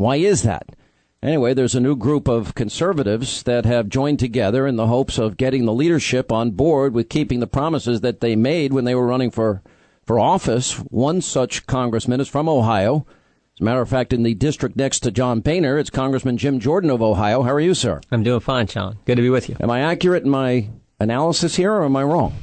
Why is that? Anyway, there's a new group of conservatives that have joined together in the hopes of getting the leadership on board with keeping the promises that they made when they were running for office. One such congressman is from Ohio. As a matter of fact, in the district next to John Boehner, it's Congressman Jim Jordan of Ohio. How are you, sir? I'm doing fine, Sean. Good to be with you. Am I accurate in my analysis here, or am I wrong?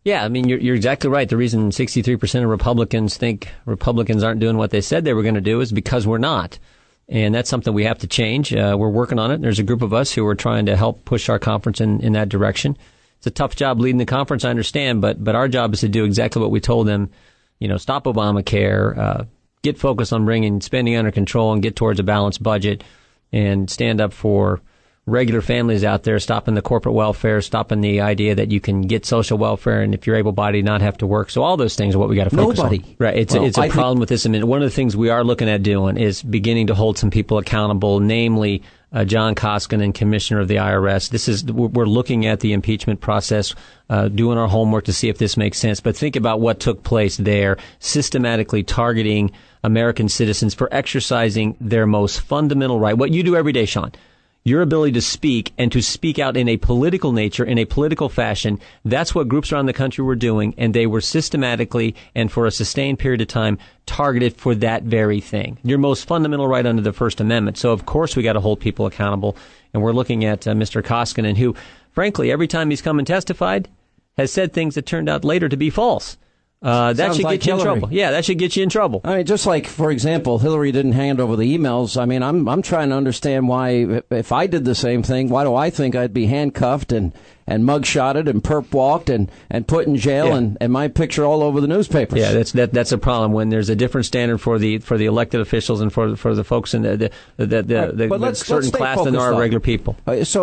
Yeah, I mean, you're exactly right. The reason 63% of Republicans think Republicans aren't doing what they said they were going to do is because we're not. And that's something we have to change. We're working on it. There's a group of us who are trying to help push our conference in that direction. It's a tough job leading the conference, I understand, but our job is to do exactly what we told them. Stop Obamacare, get focused on bringing spending under control and get towards a balanced budget, and stand up for regular families out there, stopping the corporate welfare, stopping the idea that you can get social welfare and if you're able-bodied not have to work. So all those things are what we got to focus on. Right. It's a problem with this amendment. One of the things we are looking at doing is beginning to hold some people accountable, namely John Koskinen, Commissioner of the IRS. We're looking at the impeachment process, doing our homework to see if this makes sense. But think about what took place there, systematically targeting American citizens for exercising their most fundamental right. What you do every day, Sean. Your ability to speak and to speak out in a political nature, in a political fashion, that's what groups around the country were doing, and they were systematically and for a sustained period of time targeted for that very thing. Your most fundamental right under the First Amendment. So, of course, we got to hold people accountable, and we're looking at Mr. Koskinen, who, frankly, every time he's come and testified, has said things that turned out later to be false. That should get you in trouble. Yeah, that should get you in trouble. I mean, just like, for example, Hillary didn't hand over the emails. I mean, I'm trying to understand why, if I did the same thing, why do I think I'd be handcuffed and mugshotted and perp walked and put in jail and my picture all over the newspapers? Yeah, that's a problem when there's a different standard for the elected officials and for the folks in the certain class than there are regular people. So